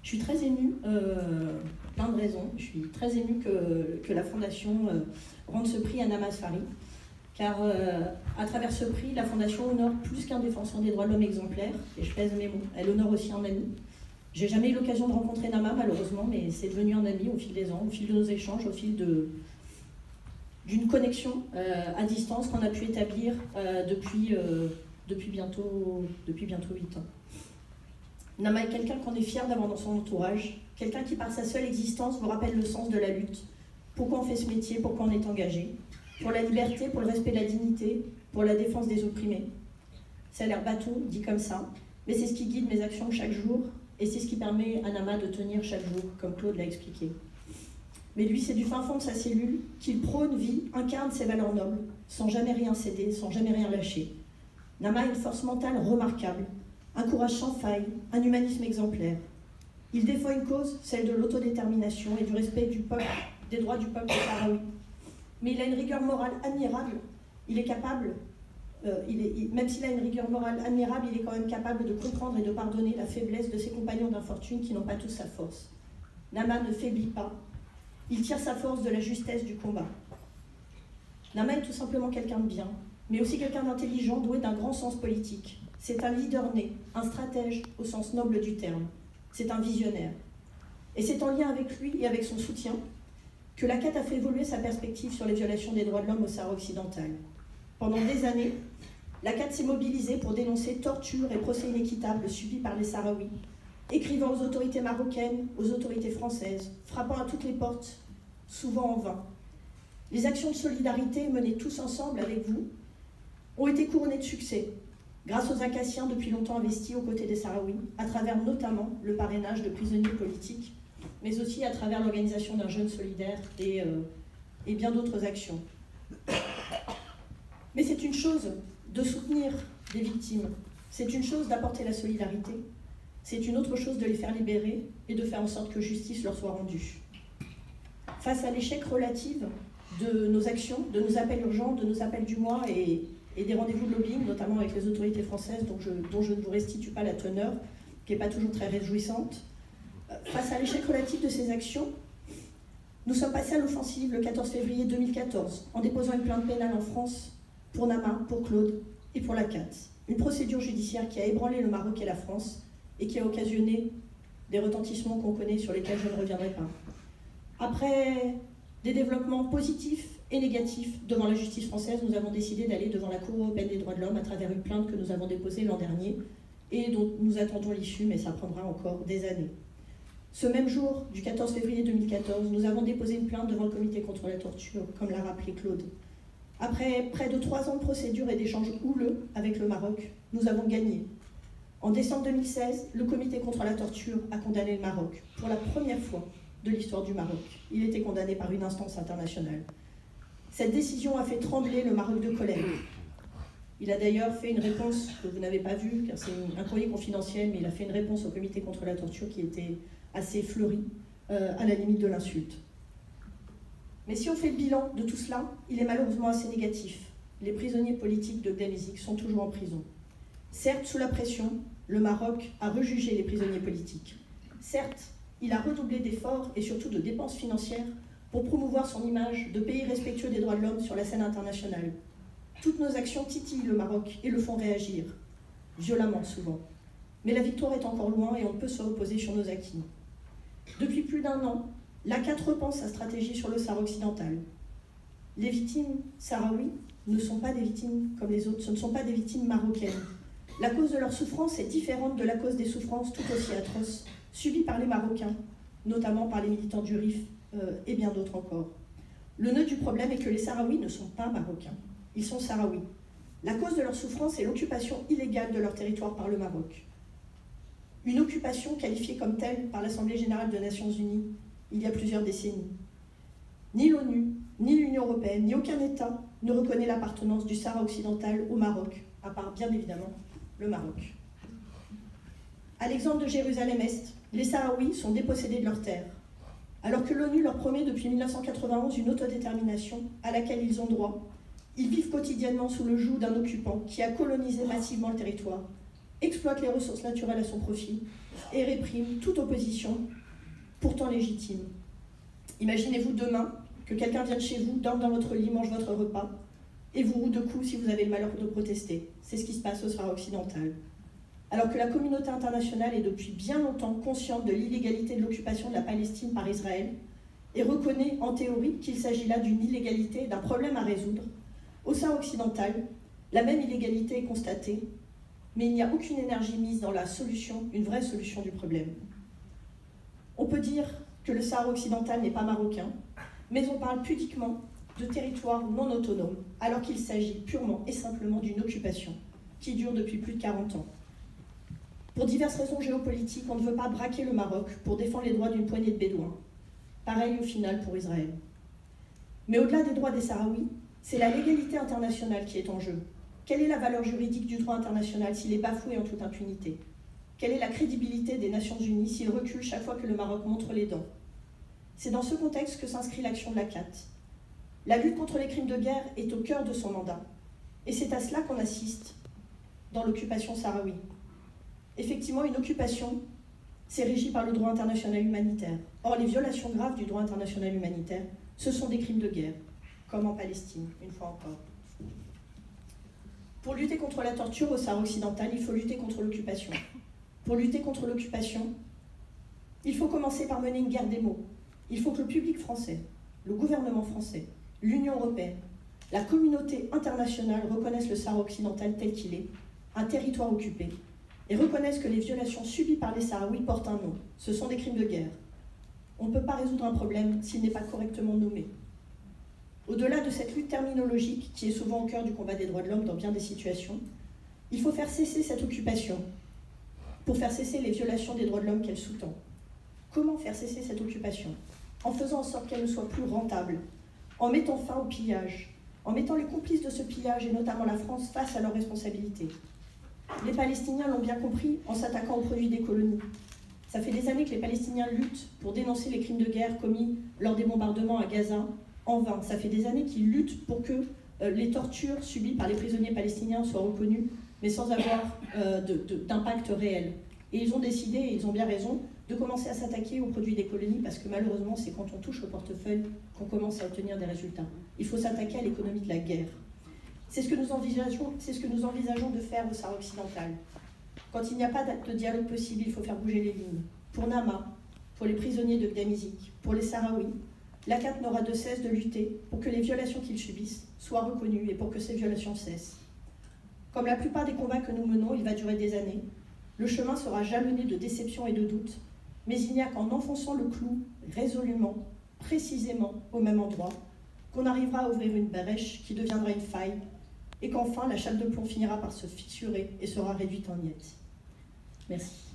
Je suis très émue, plein de raisons. Je suis très émue que la Fondation rende ce prix à Nama Asfari, car à travers ce prix, la Fondation honore plus qu'un défenseur des droits de l'homme exemplaire, et je pèse mes mots, elle honore aussi un ami. J'ai jamais eu l'occasion de rencontrer Nama, malheureusement, mais c'est devenu un ami au fil des ans, au fil de nos échanges, au fil d'une connexion à distance qu'on a pu établir depuis bientôt 8 ans. Nama est quelqu'un qu'on est fier d'avoir dans son entourage, quelqu'un qui par sa seule existence vous rappelle le sens de la lutte, pourquoi on fait ce métier, pourquoi on est engagé, pour la liberté, pour le respect de la dignité, pour la défense des opprimés. Ça a l'air bateau, dit comme ça, mais c'est ce qui guide mes actions chaque jour, et c'est ce qui permet à Nama de tenir chaque jour, comme Claude l'a expliqué. Mais lui, c'est du fin fond de sa cellule qu'il prône, vit, incarne ses valeurs nobles, sans jamais rien céder, sans jamais rien lâcher. Nama a une force mentale remarquable, un courage sans faille, un humanisme exemplaire. Il défend une cause, celle de l'autodétermination et du respect du peuple, des droits du peuple sahraoui. Mais il a une rigueur morale admirable. Il est capable, même s'il a une rigueur morale admirable, il est quand même capable de comprendre et de pardonner la faiblesse de ses compagnons d'infortune qui n'ont pas tous sa force. Nama ne faiblit pas. Il tire sa force de la justesse du combat. Nama est tout simplement quelqu'un de bien, mais aussi quelqu'un d'intelligent, doué d'un grand sens politique. C'est un leader né, un stratège au sens noble du terme. C'est un visionnaire. Et c'est en lien avec lui et avec son soutien que l'ACAT a fait évoluer sa perspective sur les violations des droits de l'homme au Sahara occidental. Pendant des années, l'ACAT s'est mobilisée pour dénoncer tortures et procès inéquitables subis par les Sahraouis, écrivant aux autorités marocaines, aux autorités françaises, frappant à toutes les portes, souvent en vain. Les actions de solidarité menées tous ensemble avec vous ont été couronnées de succès, grâce aux Acaciens depuis longtemps investis aux côtés des Sahraouis, à travers notamment le parrainage de prisonniers politiques, mais aussi à travers l'organisation d'un jeûne solidaire et bien d'autres actions. Mais c'est une chose de soutenir des victimes, c'est une chose d'apporter la solidarité, c'est une autre chose de les faire libérer et de faire en sorte que justice leur soit rendue. Face à l'échec relatif de nos actions, de nos appels urgents, de nos appels du mois et des rendez-vous de lobbying, notamment avec les autorités françaises, dont je ne vous restitue pas la teneur, qui n'est pas toujours très réjouissante. Face à l'échec relatif de ces actions, nous sommes passés à l'offensive le 14 février 2014, en déposant une plainte pénale en France pour Nama, pour Claude et pour l'ACAT. Une procédure judiciaire qui a ébranlé le Maroc et la France et qui a occasionné des retentissements qu'on connaît, sur lesquels je ne reviendrai pas. Après des développements positifs et négatifs devant la justice française, nous avons décidé d'aller devant la Cour européenne des droits de l'homme à travers une plainte que nous avons déposée l'an dernier et dont nous attendons l'issue, mais ça prendra encore des années. Ce même jour, du 14 février 2014, nous avons déposé une plainte devant le comité contre la torture, comme l'a rappelé Claude. Après près de 3 ans de procédure et d'échanges houleux avec le Maroc, nous avons gagné. En décembre 2016, le comité contre la torture a condamné le Maroc, pour la première fois de l'histoire du Maroc. Il était condamné par une instance internationale. Cette décision a fait trembler le Maroc de colère. Il a d'ailleurs fait une réponse que vous n'avez pas vue, car c'est un courrier confidentiel, mais il a fait une réponse au comité contre la torture qui était assez fleurie, à la limite de l'insulte. Mais si on fait le bilan de tout cela, il est malheureusement assez négatif. Les prisonniers politiques de Gdeim Izik sont toujours en prison. Certes, sous la pression, le Maroc a rejugé les prisonniers politiques. Certes, il a redoublé d'efforts et surtout de dépenses financières pour promouvoir son image de pays respectueux des droits de l'homme sur la scène internationale. Toutes nos actions titillent le Maroc et le font réagir, violemment souvent. Mais la victoire est encore loin et on peut se reposer sur nos acquis. Depuis plus d'1 an, l'ACAT repense sa stratégie sur le Sahara occidental. Les victimes sahraouis ne sont pas des victimes comme les autres, ce ne sont pas des victimes marocaines. La cause de leur souffrance est différente de la cause des souffrances tout aussi atroces subies par les Marocains, notamment par les militants du RIF et bien d'autres encore. Le nœud du problème est que les Sahraouis ne sont pas marocains, ils sont sahraouis. La cause de leur souffrance est l'occupation illégale de leur territoire par le Maroc. Une occupation qualifiée comme telle par l'Assemblée générale des Nations unies il y a plusieurs décennies. Ni l'ONU, ni l'Union européenne, ni aucun État ne reconnaît l'appartenance du Sahara occidental au Maroc, à part bien évidemment le Maroc. À l'exemple de Jérusalem-Est, les Sahraouis sont dépossédés de leurs terres, alors que l'ONU leur promet depuis 1991 une autodétermination à laquelle ils ont droit. Ils vivent quotidiennement sous le joug d'un occupant qui a colonisé massivement le territoire, exploite les ressources naturelles à son profit et réprime toute opposition, pourtant légitime. Imaginez-vous demain que quelqu'un vienne chez vous, dorme dans votre lit, mange votre repas, et vous roue de coups si vous avez le malheur de protester. C'est ce qui se passe au Sahara occidental. Alors que la communauté internationale est depuis bien longtemps consciente de l'illégalité de l'occupation de la Palestine par Israël et reconnaît en théorie qu'il s'agit là d'une illégalité, d'un problème à résoudre, au Sahara occidental, la même illégalité est constatée, mais il n'y a aucune énergie mise dans la solution, une vraie solution du problème. On peut dire que le Sahara occidental n'est pas marocain, mais on parle pudiquement de territoire non autonome, alors qu'il s'agit purement et simplement d'une occupation qui dure depuis plus de 40 ans. Pour diverses raisons géopolitiques, on ne veut pas braquer le Maroc pour défendre les droits d'une poignée de Bédouins. Pareil au final pour Israël. Mais au-delà des droits des Sahraouis, c'est la légalité internationale qui est en jeu. Quelle est la valeur juridique du droit international s'il est bafoué en toute impunité? Quelle est la crédibilité des Nations Unies s'il recule chaque fois que le Maroc montre les dents? C'est dans ce contexte que s'inscrit l'action de la CAT. La lutte contre les crimes de guerre est au cœur de son mandat. Et c'est à cela qu'on assiste dans l'occupation sahraoui. Effectivement, une occupation, c'est régi par le droit international humanitaire. Or, les violations graves du droit international humanitaire, ce sont des crimes de guerre, comme en Palestine, une fois encore. Pour lutter contre la torture au Sahara occidental, il faut lutter contre l'occupation. Pour lutter contre l'occupation, il faut commencer par mener une guerre des mots. Il faut que le public français, le gouvernement français, l'Union européenne, la communauté internationale reconnaissent le Sahara occidental tel qu'il est, un territoire occupé, et reconnaissent que les violations subies par les Sahraouis portent un nom. Ce sont des crimes de guerre. On ne peut pas résoudre un problème s'il n'est pas correctement nommé. Au-delà de cette lutte terminologique, qui est souvent au cœur du combat des droits de l'homme dans bien des situations, il faut faire cesser cette occupation pour faire cesser les violations des droits de l'homme qu'elle sous-tend. Comment faire cesser cette occupation? En faisant en sorte qu'elle ne soit plus rentable, en mettant fin au pillage, en mettant les complices de ce pillage, et notamment la France, face à leurs responsabilités. Les Palestiniens l'ont bien compris en s'attaquant aux produits des colonies. Ça fait des années que les Palestiniens luttent pour dénoncer les crimes de guerre commis lors des bombardements à Gaza, en vain. Ça fait des années qu'ils luttent pour que les tortures subies par les prisonniers palestiniens soient reconnues, mais sans avoir d'impact réel. Et ils ont décidé, et ils ont bien raison, de commencer à s'attaquer aux produits des colonies, parce que malheureusement, c'est quand on touche au portefeuille qu'on commence à obtenir des résultats. Il faut s'attaquer à l'économie de la guerre. C'est ce que nous envisageons de faire au Sahara occidental. Quand il n'y a pas de dialogue possible, il faut faire bouger les lignes. Pour Nama, pour les prisonniers de Gdamizik, pour les Sahraouis, la CAT n'aura de cesse de lutter pour que les violations qu'ils subissent soient reconnues et pour que ces violations cessent. Comme la plupart des combats que nous menons, il va durer des années. Le chemin sera jalonné de déceptions et de doutes, mais il n'y a qu'en enfonçant le clou résolument, précisément au même endroit, qu'on arrivera à ouvrir une brèche qui deviendra une faille, et qu'enfin la chape de plomb finira par se fissurer et sera réduite en miettes. Merci.